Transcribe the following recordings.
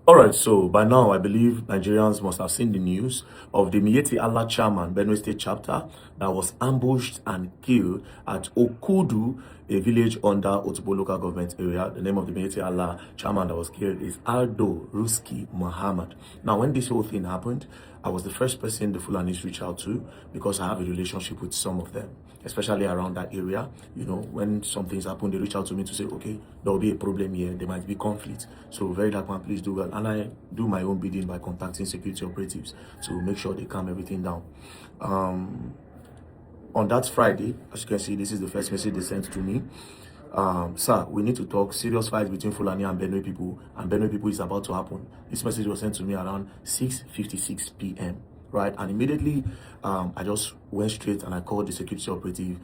All right, so by now I believe Nigerians must have seen the news of the Miyetti Allah chairman, Benue State chapter, that was ambushed and killed at Okudu, a village under Otubo local government area. The name of the Miyetti Allah chairman that was killed is Aldo Ruski Muhammad. Now, when this whole thing happened, I was the first person the Fulanis reached out to because I have a relationship with some of them, especially around that area. You know, when some things happen, they reach out to me to say, okay, there will be a problem here, there might be conflict. So very dark man, please do well. And I do my own bidding by contacting security operatives to make sure they calm everything down. On that Friday, as you can see, this is the first message they sent to me. Sir, we need to talk. Serious fight between Fulani and Benue people, and Benue people is about to happen. This message was sent to me around 6:56 p.m. Right, and immediately I just went straight and I called the security operative.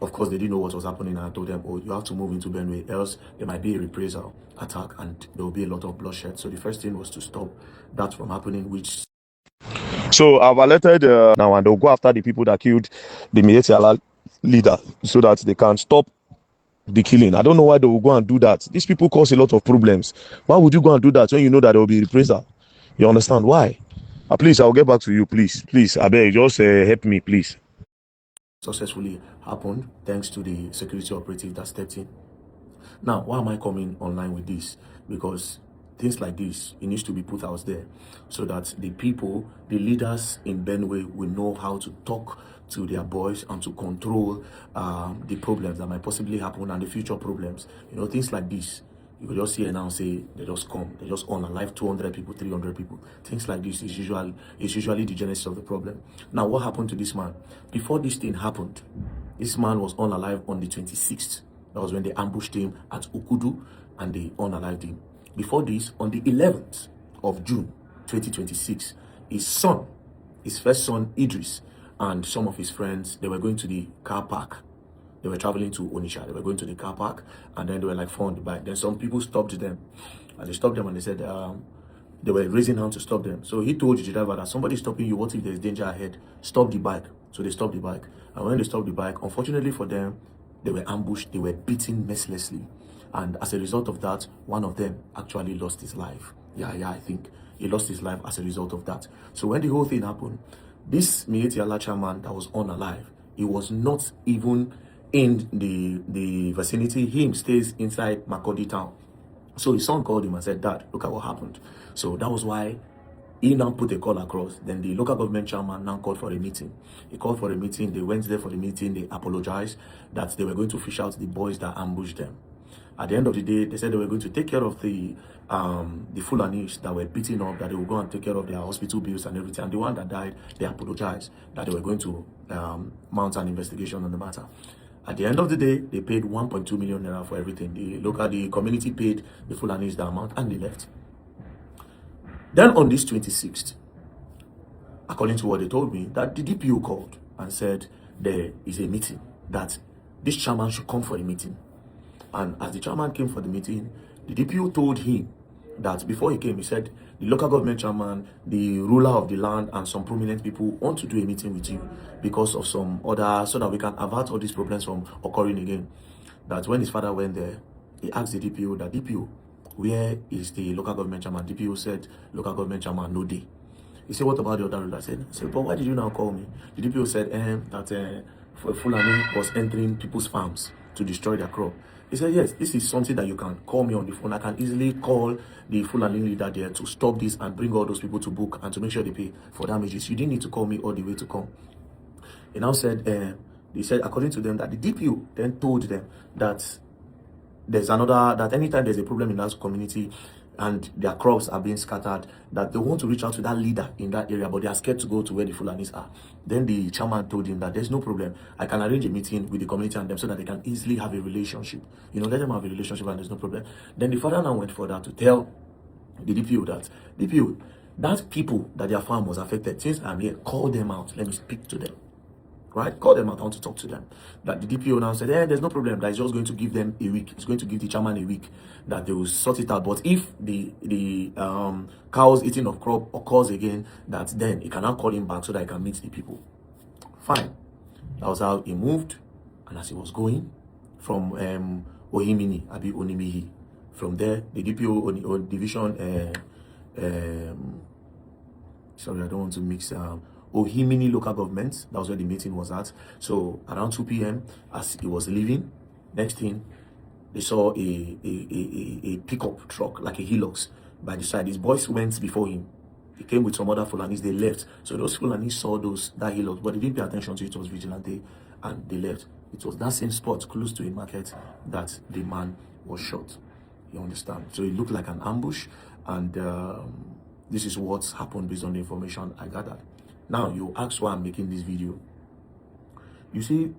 Of course, they didn't know what was happening, and I told them, "Oh, you have to move into Benue, else there might be a reprisal attack, and there will be a lot of bloodshed." So the first thing was to stop that from happening, which so I've alerted now, and they'll go after the people that killed the Miyetti Allah leader so that they can stop the killing. I don't know why they will go and do that. These people cause a lot of problems. Why would you go and do that when you know that there will be reprisal? You understand why? Please, I'll get back to you. Please, I beg, just help me, please. Successfully happened thanks to the security operative that stepped in. Now, why am I coming online with this? Because things like this, it needs to be put out there so that the people, the leaders in Benue will know how to talk to their boys and to control the problems that might possibly happen and the future problems. You know, things like this. You will just hear now say they just come, they just on alive 200 people, 300 people. Things like this is usually the genesis of the problem. Now, what happened to this man? Before this thing happened, this man was on alive on the 26th. That was when they ambushed him at Ukudu and they unalived him. Before this, on the 11th of June 2026, his first son Idris, and some of his friends, they were going to the car park. They were traveling to Onisha. They were going to the car park, and then they were like four on the bike. Then some people stopped them, and they stopped them, and they said they were raising hands to stop them. So he told the driver that somebody's stopping you. What if there's danger ahead? Stop the bike. So they stopped the bike, and when they stopped the bike, unfortunately for them, they were ambushed. They were beaten mercilessly, and as a result of that, one of them actually lost his life. Yeah, I think he lost his life as a result of that. So when the whole thing happened, this Miyetti Allah chairman that was unalive, he was not even in the vicinity. He stays inside Makodi town. So his son called him and said, "Dad, look at what happened." So that was why he now put a call across. Then the local government chairman now called for a meeting. He called for a meeting. They went there for the meeting. They apologized that they were going to fish out the boys that ambushed them. At the end of the day, they said they were going to take care of the Fulanis that were beaten up, that they would go and take care of their hospital bills and everything. And the one that died, they apologized that they were going to mount an investigation on the matter. At the end of the day, they paid 1.2 million naira for everything. The community paid the Fulanis the amount, and they left. Then on this 26th, according to what they told me, that the DPO called and said there is a meeting, that this chairman should come for a meeting. And as the chairman came for the meeting, the DPO told him that before he came, he said, the local government chairman, the ruler of the land, and some prominent people want to do a meeting with you because of some other, so that we can avert all these problems from occurring again. That when his father went there, he asked the DPO, that DPO, where is the local government chairman? DPO said, local government chairman, no day. He said, what about the other ruler? I said, but why did you now call me? The DPO said that Fulani was entering people's farms to destroy their crop. He said, yes, this is something that you can call me on the phone. I can easily call the Fulani leader there to stop this and bring all those people to book and to make sure they pay for damages. You didn't need to call me all the way to come. He now said, they said, according to them, that the DPO then told them that that anytime there's a problem in that community and their crops are being scattered, that they want to reach out to that leader in that area, but they are scared to go to where the Fulanis are. Then the chairman told him that there's no problem. I can arrange a meeting with the community and them so that they can easily have a relationship. You know, let them have a relationship and there's no problem. Then the father now went further to tell the DPO that, DPO, that people that their farm was affected, since I'm here, call them out. Let me speak to them. Right, call them out. I want to talk to them. That the DPO now said, there's no problem. That is just going to give them a week. It's going to give the chairman a week that they will sort it out. But if the cows eating of crop occurs again, that then he cannot call him back so that he can meet the people. Fine. That was how he moved. And as he was going from Ohimini, Abi Onimihi, from there, the DPO division sorry, I don't want to mix. Ohimini local government. That was where the meeting was at. So around 2 p.m. as he was leaving, next thing they saw a pickup truck, like a Hilux, by the side. His boys went before him. He came with some other Fulanis, they left. So those Fulanis saw that Hilux, but they didn't pay attention to it. It was vigilante, and they left. It was that same spot close to a market that the man was shot. You understand? So it looked like an ambush, and this is what's happened based on the information I gathered. Now, you ask why I'm making this video. You see,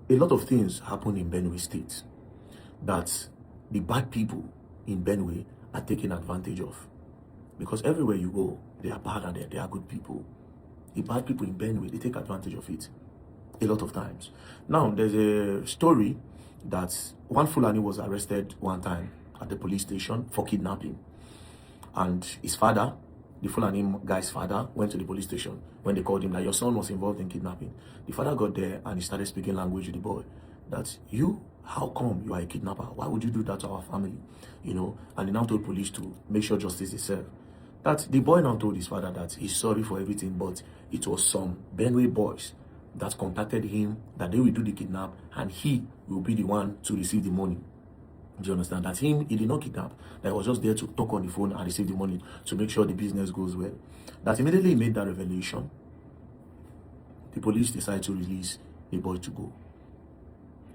a lot of things happen in Benue State that the bad people in Benue are taking advantage of. Because everywhere you go, they are bad and they are good people. The bad people in Benue, they take advantage of it a lot of times. Now, there's a story that one Fulani was arrested one time at the police station for kidnapping. And his father, the Fulani guy's father, went to the police station when they called him that your son was involved in kidnapping. The father got there and he started speaking language with the boy. That how come you are a kidnapper? Why would you do that to our family? You know, and he now told police to make sure justice is served. That the boy now told his father that he's sorry for everything, but it was some Benue boys that contacted him that they will do the kidnap and he will be the one to receive the money. Do you understand? That he did not kidnap. That he was just there to talk on the phone and receive the money to make sure the business goes well. That immediately he made that revelation. The police decided to release the boy to go.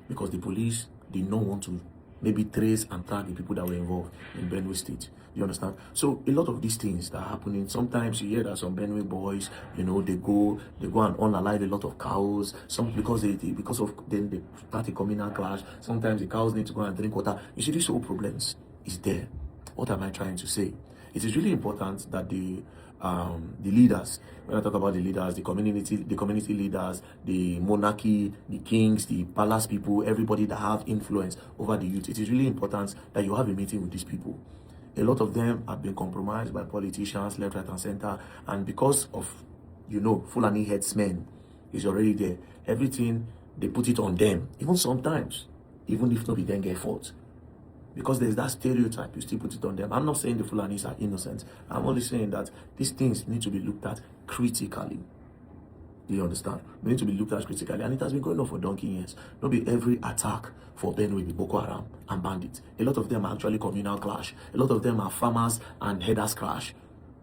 Because the police did not want to maybe trace and track the people that were involved in Benue State. You understand? So a lot of these things that are happening, sometimes you hear that some Benue boys, you know, they go and unalive a lot of cows. Some because they start a communal clash. Sometimes the cows need to go and drink water. You see, these whole problems is there. What am I trying to say? It is really important that the leaders, when I talk about the leaders, the community leaders, the monarchy, the kings, the palace people, everybody that have influence over the youth, it is really important that you have a meeting with these people. A lot of them have been compromised by politicians, left, right, and center, and because of, you know, Fulani headsmen is already there. Everything, they put it on them. Even sometimes, even if nobody then get fault. Because there's that stereotype, you still put it on them. I'm not saying the Fulanis are innocent. I'm only saying that these things need to be looked at critically. Do you understand? We need to be looked at critically. And it has been going on for donkey years. Not be every attack for Benue will be Boko Haram and bandits. A lot of them are actually communal clash. A lot of them are farmers and headers clash.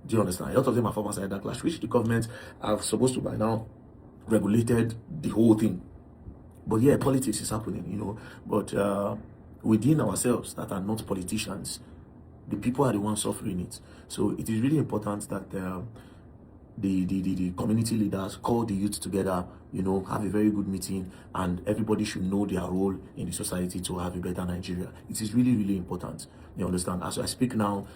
Do you understand? A lot of them are farmers and headers clash, which the government are supposed to by now regulated the whole thing. But yeah, politics is happening, you know. But within ourselves that are not politicians, the people are the ones suffering it. So it is really important that the community leaders call the youth together, you know, have a very good meeting, and everybody should know their role in the society to have a better Nigeria. It is really, really important. You understand? As I speak now,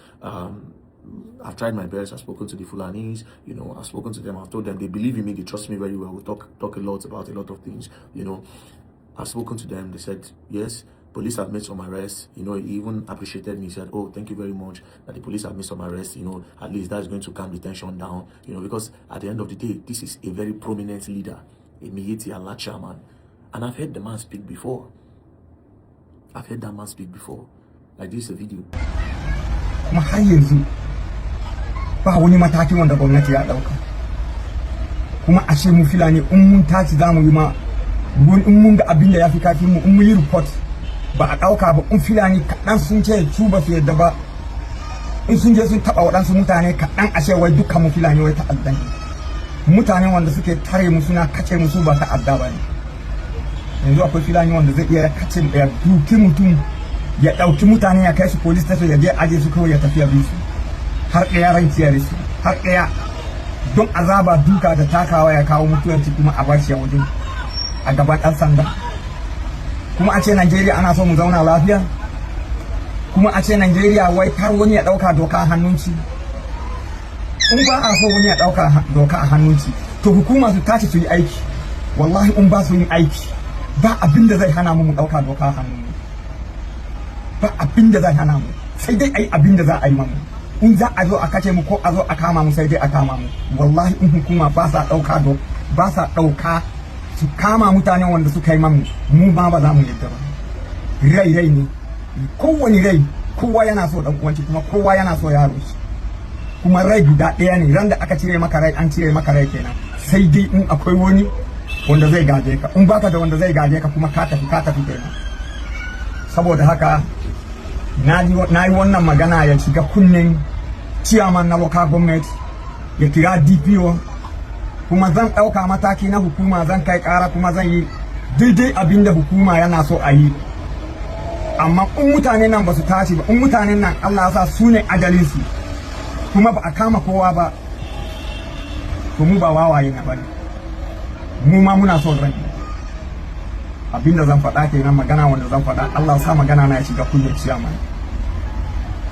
I've tried my best. I've spoken to the Fulanis, you know, I've spoken to them. I've told them they believe in me, they trust me very well. We talk a lot about a lot of things, you know. I've spoken to them. They said, yes, police have made some arrests. You know, he even appreciated me. He said, oh, thank you very much that the police have made some arrests. You know, at least that's going to calm the tension down. You know, because at the end of the day, this is a very prominent leader, a Miyetti Allah chairman. And I've heard the man speak before. I've heard that man speak before. Like this is a video. Ba wani mataki wanda gwamnati ya dauka kuma a ce mu Fulani in mun tashi zamu yi ma in mun ga abin da yafi kafi mu in mun yi report ba a dauka ba in Fulani kadan sun ce su ba su yadda ba in sun je sun taba wadansu mutane kadan a ce wai dukkan mu Fulani wai ta'addan mutane wanda suke tare mu suna kace musu ba ta'adda ba ne yanzu akwai Fulani wanda zai iya kace ya duki mutum ya dauki mutane ya kai su police station ya je aje su kawai ya tafi ya bi su har ɗaya ran ciyar su har ɗaya don azaba duka da takawa ya kawo mutuwarci kuma a bashi a wajen a gaban ɗan sanda kuma a ce Najeriya ana so mu zauna lafiya kuma a ce Najeriya wai kar wani ya ɗauka doka a hannunci in ba a so wani ya ɗauka doka a hannunci to hukuma su tashi su yi aiki wallahi in ba su yin aiki ba abin da zai hana mu ɗauka doka a hannunmu ba abin da zai hana mu sai dai ai abin da za a yi mamu in za a zo a kace mu ko a zo a kama mu sai dai a kama mu wallahi in hukuma ba sa dauka su kama mutane wanda suka yi mamu mu ba za mu yadda ba rai ne kowani rai kowa yana so dan uwanci kuma kowa yana so yaro shi kuma rai guda ɗaya ne, ran da aka cire maka rai an cire maka rai kenan, sai dai in akwai wani wanda zai gaje ka, in baka da wanda zai gaje ka kuma ka tafi kenan. Saboda haka na yi wannan magana ya shiga kunnen chairman na local government, ya kira DPO, kuma zan ɗauka mataki na hukuma, zan kai ƙara kuma zan yi daidai abin da hukuma yana so a yi. Amma in mutane nan ba su tashi ba, in mutanen nan Allah ya sa su ne ajalinsu kuma ba a kama kowa ba, to mu ba wawaye na bane, mu ma muna son rai. Abin da zan faɗa kenan, magana wanda zan faɗa, Allah ya sa magana na ya shiga kunnen chairman.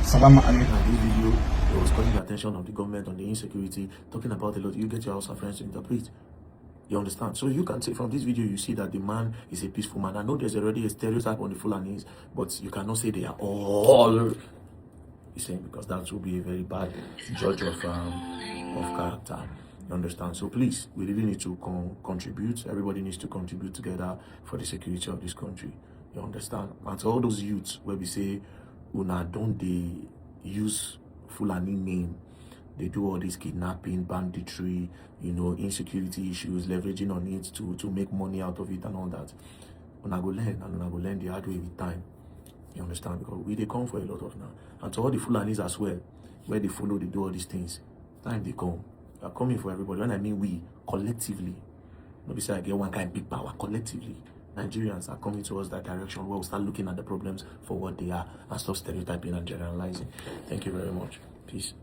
Salamu alaikum. This video was calling the attention of the government on the insecurity, talking about a lot. You get your house of friends to interpret. You understand? So you can say from this video, you see that the man is a peaceful man. I know there's already a stereotype on the Fulanis, but you cannot say they are all the same, because that will be a very bad judge of character. You understand? So please, we really need to contribute. Everybody needs to contribute together for the security of this country. You understand? And to all those youths where we say, Una, don't they use Fulani name? They do all this kidnapping, banditry, you know, insecurity issues, leveraging on it to make money out of it and all that. Una go learn, and una go learn the hard way with time. You understand? Because they come for a lot of now. And to all the Fulanis as well, where they follow, they do all these things. Time they come. They are coming for everybody. When I mean we, collectively. Nobody say I get one kind of big power. Collectively, Nigerians are coming towards that direction where we'll start looking at the problems for what they are and stop stereotyping and generalizing. Thank you very much. Peace.